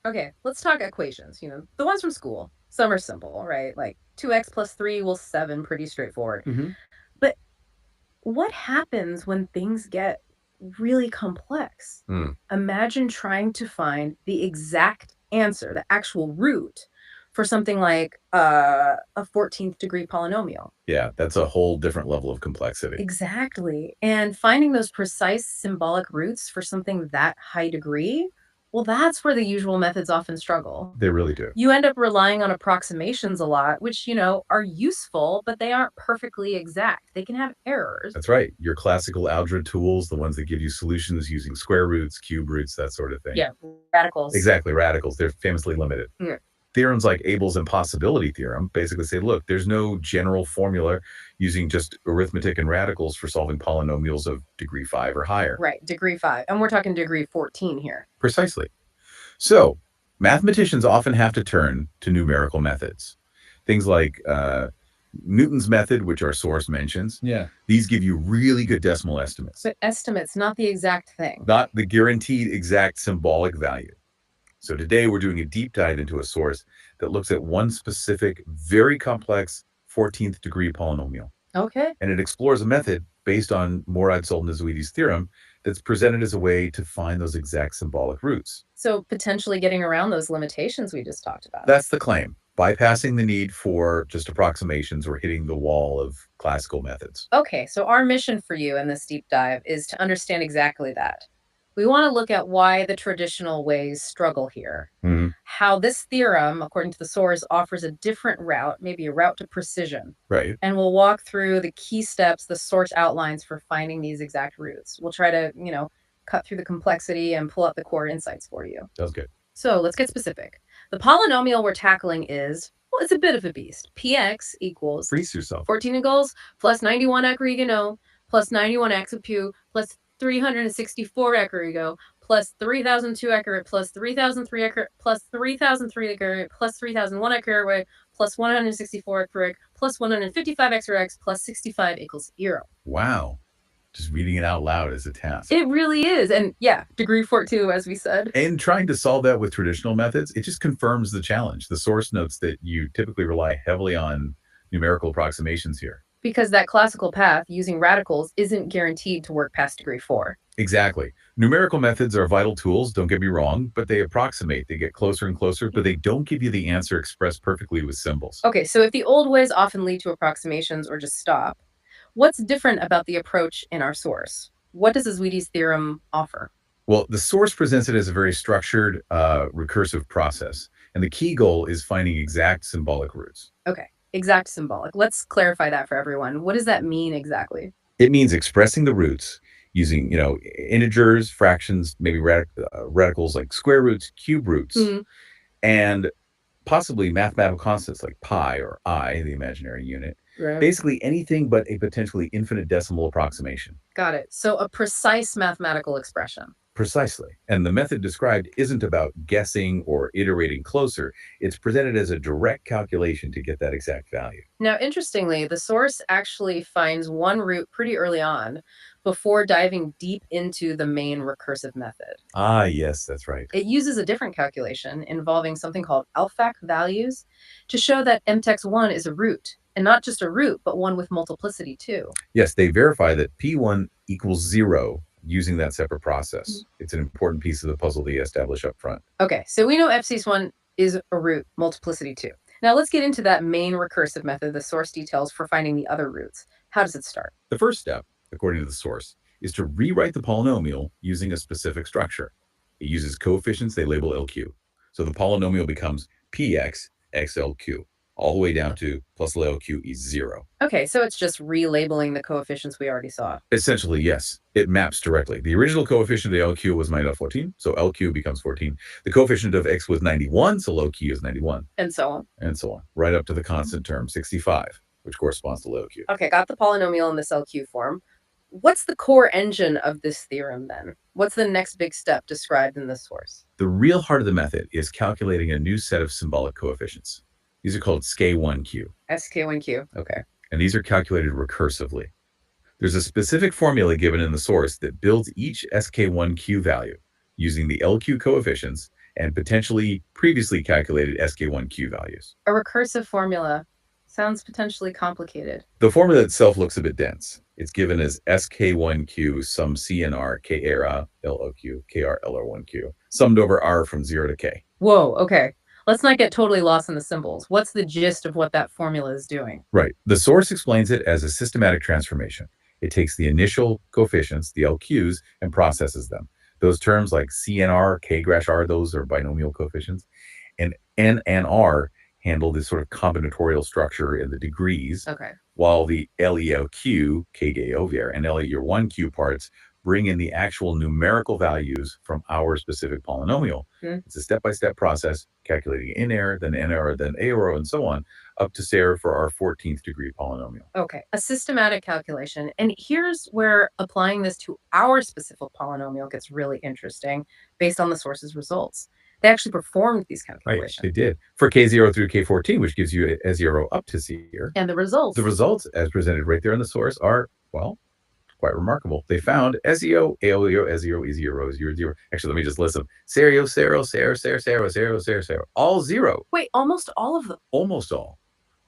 Okay, let's talk equations. The ones from school. Some are simple, right? Like 2x plus 3 will 7, pretty straightforward. Hmm. But what happens when things get really complex? Hmm. Imagine trying to find the exact answer, the actual root for something like a 14th degree polynomial. Yeah, that's a whole different level of complexity. Exactly. And finding those precise symbolic roots for something that high degree, well, that's where the usual methods often struggle. They really do. You end up relying on approximations a lot, which, are useful, but they aren't perfectly exact. They can have errors. That's right. Your classical algebra tools, the ones that give you solutions using square roots, cube roots, that sort of thing. Yeah, radicals. Exactly, radicals. They're famously limited. Yeah. Theorems like Abel's impossibility theorem basically say, look, there's no general formula using just arithmetic and radicals for solving polynomials of degree 5 or higher. Right, degree 5. And we're talking degree 14 here. Precisely. So, mathematicians often have to turn to numerical methods. Things like Newton's method, which our source mentions. Yeah. These give you really good decimal estimates, But estimates, not the exact thing. not the guaranteed exact symbolic value. So today we're doing a deep dive into a source that looks at one specific, very complex 14th degree polynomial. Okay. And it explores a method based on Mourad Sultan Ezouidi's theorem that's presented as a way to find those exact symbolic roots. So potentially getting around those limitations we just talked about. That's the claim, bypassing the need for just approximations or hitting the wall of classical methods. Okay, so our mission for you in this deep dive is to understand exactly that. We want to look at why the traditional ways struggle here, Mhm. how this theorem, according to the source, offers a different route, maybe a route to precision. Right. And we'll walk through the key steps the source outlines for finding these exact roots. We'll try to, cut through the complexity and pull out the core insights for you. Sounds good. So let's get specific. The polynomial we're tackling is, well, it's a bit of a beast. Px equals Freeze yourself. 14 equals plus 91 equerigano plus 91x of pu plus 364 equerigo plus 3002 equerate plus 3003 equerate plus 3003 equerate plus 3001 equerate plus 164 equerate plus 155 x plus 65 equals 0. Wow. Just reading it out loud is a task. It really is. And yeah, degree 42, as we said. And trying to solve that with traditional methods, it just confirms the challenge. The source notes that you typically rely heavily on numerical approximations here. Because that classical path using radicals isn't guaranteed to work past degree 4. Exactly. Numerical methods are vital tools, don't get me wrong, but they approximate. They get closer and closer, but they don't give you the answer expressed perfectly with symbols. Okay, so if the old ways often lead to approximations or just stop, what's different about the approach in our source? What does Ezouidi's theorem offer? Well, the source presents it as a very structured, recursive process. And the key goal is finding exact symbolic roots. Okay, exact symbolic. Let's clarify that for everyone. What does that mean exactly? It means expressing the roots using, integers, fractions, maybe radicals like square roots, cube roots, and possibly mathematical constants like pi or I, the imaginary unit. Right. Basically anything but a potentially infinite decimal approximation. Got it. So a precise mathematical expression. Precisely. And the method described isn't about guessing or iterating closer. It's presented as a direct calculation to get that exact value. Now, interestingly, the source actually finds one root pretty early on before diving deep into the main recursive method. Ah, yes, that's right. It uses a different calculation involving something called alphac values to show that mtex1 is a root, and not just a root, but one with multiplicity too. Yes, they verify that P1 equals 0 using that separate process. It's an important piece of the puzzle they establish up front. Okay, so we know fcs1 is a root, multiplicity 2. Now let's get into that main recursive method, the source details for finding the other roots. How does it start? The first step, according to the source, is to rewrite the polynomial using a specific structure. It uses coefficients they label LQ. So the polynomial becomes Px xLQ, all the way down to plus LQ is 0. Okay, so it's just relabeling the coefficients we already saw. Essentially, yes. It maps directly. The original coefficient of LQ was 9.14, so LQ becomes 14. The coefficient of x was 91, so LQ is 91. And so on. And so on, right up to the constant term, 65, which corresponds to LQ. Okay, got the polynomial in this LQ form. What's the core engine of this theorem then? What's the next big step described in this source? The real heart of the method is calculating a new set of symbolic coefficients. These are called SK1Q. SK1Q, okay. And these are calculated recursively. There's a specific formula given in the source that builds each SK1Q value using the LQ coefficients and potentially previously calculated SK1Q values. A recursive formula sounds potentially complicated. The formula itself looks a bit dense. It's given as SK1Q sum CNR KR LOQ KR LR1Q summed over R from 0 to K. Whoa, okay. Let's not get totally lost in the symbols. What's the gist of what that formula is doing? Right. The source explains it as a systematic transformation. It takes the initial coefficients, the LQs, and processes them. Those terms like CNR, K-R, those are binomial coefficients, and N and R handle this sort of combinatorial structure in the degrees, Okay. while the LELQ, KGOVR, and LER1Q parts bring in the actual numerical values from our specific polynomial. It's a step-by-step process, calculating in error, then n error, then a error, and so on, up to say for our 14th degree polynomial. Okay, a systematic calculation. And here's where applying this to our specific polynomial gets really interesting based on the source's results. They actually performed these Right, calculations. they did. For K0 through K14, which gives you a 0 up to C here. And the results. The results, as presented right there in the source, are, well, quite remarkable. They found SEO, AOEO, S0, E0, 0, 0. Actually, let me just list them. Serio, Sero, Sero, Sero, Sero, Sero, Sero, Sero. All 0. Wait, almost all of them. Almost all.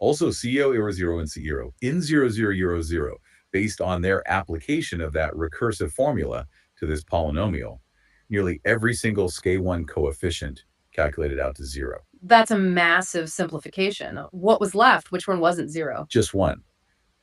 Also, CEO, Euro 0, and C0 in 0, 0, 0, 0, based on their application of that recursive formula to this polynomial. Nearly every single SK1 coefficient calculated out to 0. That's a massive simplification. What was left? Which one wasn't 0? Just one.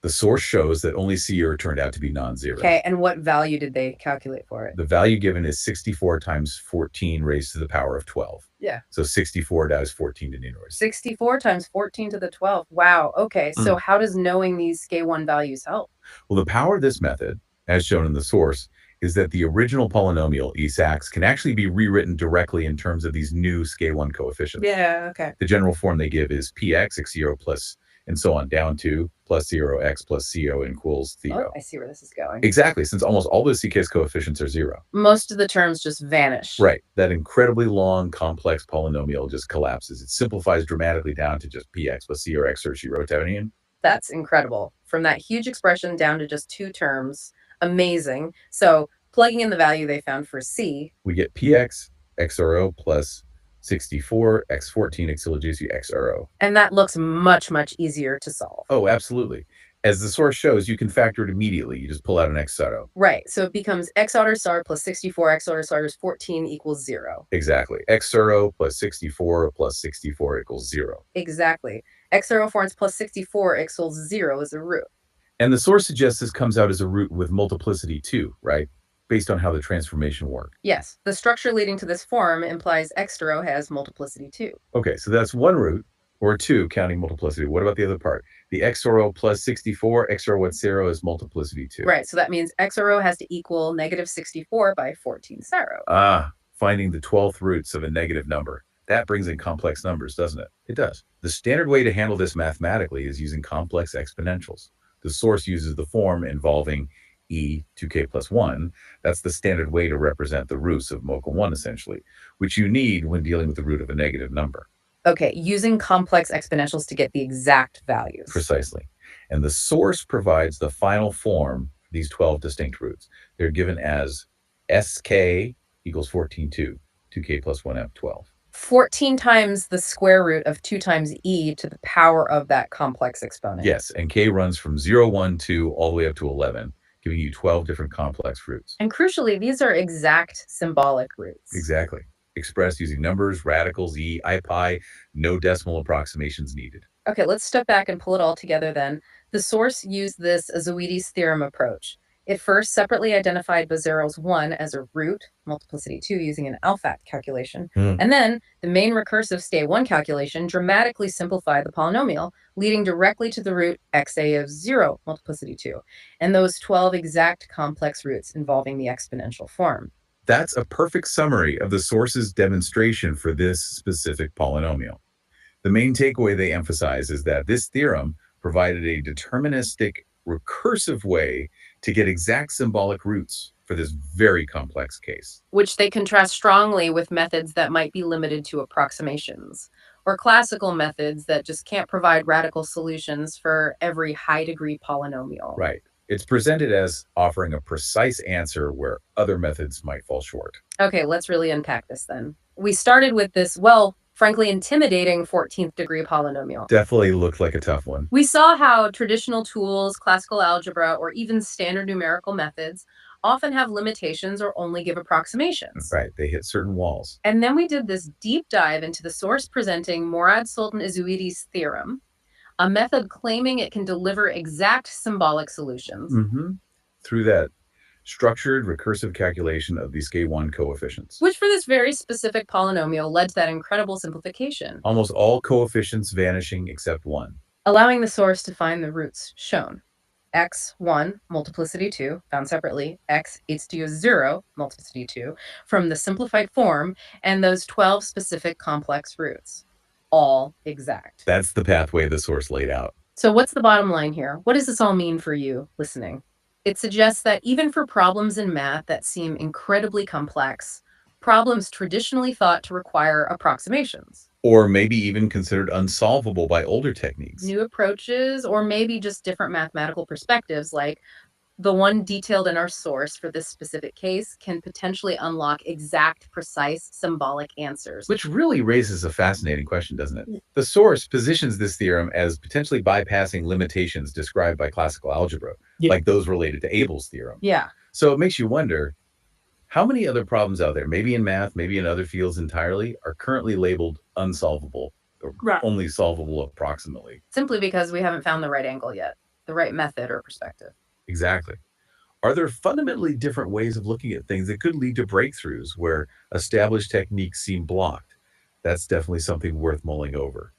The source shows that only C0 turned out to be non-zero. Okay, and what value did they calculate for it? The value given is 64 times 14 raised to the power of 12. Yeah. So 64 times 14 to the inverse. 64 times 14 to the 12. Wow. Okay, so how does knowing these SK1 values help? Well, the power of this method, as shown in the source, is that the original polynomial, E-sax, can actually be rewritten directly in terms of these new SK1 coefficients. Yeah, okay. The general form they give is Px, x0 plus, and so on, down to plus 0x plus CO equals theo. Oh, I see where this is going. Exactly, since almost all those CK's coefficients are 0. Most of the terms just vanish. Right. That incredibly long, complex polynomial just collapses. It simplifies dramatically down to just Px plus C or x or Rotarian. That's incredible. From that huge expression down to just 2 terms. Amazing. So plugging in the value they found for C, we get Px xro plus 64 x14 xLGC xro. And that looks much, much easier to solve. Oh, absolutely. As the source shows, you can factor it immediately. You just pull out an x saro. Right. So it becomes x otter star plus 64 x otter star is 14 equals 0. Exactly. X saro plus 64 equals 0. Exactly. X saro forms plus 64 equals 0 is a root. And the source suggests this comes out as a root with multiplicity too, right? Based on how the transformation worked. Yes. The structure leading to this form implies x saro has multiplicity 2. Okay, so that's one root, or 2 counting multiplicity. What about the other part? The x saro plus 64, x saro 0 is multiplicity 2. Right, so that means x saro has to equal negative 64 by 14 saro. Ah, finding the 12th roots of a negative number. That brings in complex numbers, doesn't it? It does. The standard way to handle this mathematically is using complex exponentials. The source uses the form involving e 2k plus 1. That's the standard way to represent the roots of Mocha 1, essentially, which you need when dealing with the root of a negative number. Okay, using complex exponentials to get the exact values. Precisely. And the source provides the final form for these 12 distinct roots. They're given as sk equals 14, 2, 2k plus 1f, 12. 14 times the square root of 2 times e to the power of that complex exponent. Yes, and k runs from 0, 1, 2, all the way up to 11, giving you 12 different complex roots. And crucially, these are exact symbolic roots. Exactly. Expressed using numbers, radicals, e, pi, no decimal approximations needed. Okay, let's step back and pull it all together then. The source used this Ezouidi's theorem approach. It first separately identified Bezero's 1 as a root, multiplicity 2 using an alpha calculation, and then the main recursive SK1 calculation dramatically simplified the polynomial, leading directly to the root xa of 0, multiplicity 2, and those 12 exact complex roots involving the exponential form. That's a perfect summary of the source's demonstration for this specific polynomial. The main takeaway they emphasize is that this theorem provided a deterministic, recursive way to get exact symbolic roots for this very complex case. Which they contrast strongly with methods that might be limited to approximations, or classical methods that just can't provide radical solutions for every high-degree polynomial. Right. It's presented as offering a precise answer where other methods might fall short. Okay, let's really unpack this then. We started with this, well, frankly, intimidating 14th degree polynomial. Definitely looked like a tough one. We saw how traditional tools, classical algebra, or even standard numerical methods often have limitations or only give approximations. Right, they hit certain walls. And then we did this deep dive into the source presenting Mourad Sultan Ezouidi's theorem, a method claiming it can deliver exact symbolic solutions. Through that structured recursive calculation of these K1 coefficients. Which, for this very specific polynomial, led to that incredible simplification, Almost all coefficients vanishing except one. allowing the source to find the roots shown. x1 multiplicity 2 found separately, x h2 is 0 multiplicity 2 from the simplified form, and those 12 specific complex roots, all exact. That's the pathway the source laid out. So what's the bottom line here? What does this all mean for you listening? It suggests that even for problems in math that seem incredibly complex, problems traditionally thought to require approximations, Or maybe even considered unsolvable by older techniques. new approaches, or maybe just different mathematical perspectives, like the one detailed in our source for this specific case, can potentially unlock exact, precise, symbolic answers. Which really raises a fascinating question, doesn't it? The source positions this theorem as potentially bypassing limitations described by classical algebra, like those related to Abel's theorem. Yeah. So it makes you wonder, how many other problems out there, maybe in math, maybe in other fields entirely, are currently labeled unsolvable or only solvable approximately? Simply because we haven't found the right angle yet, the right method or perspective. Exactly. Are there fundamentally different ways of looking at things that could lead to breakthroughs where established techniques seem blocked? That's definitely something worth mulling over.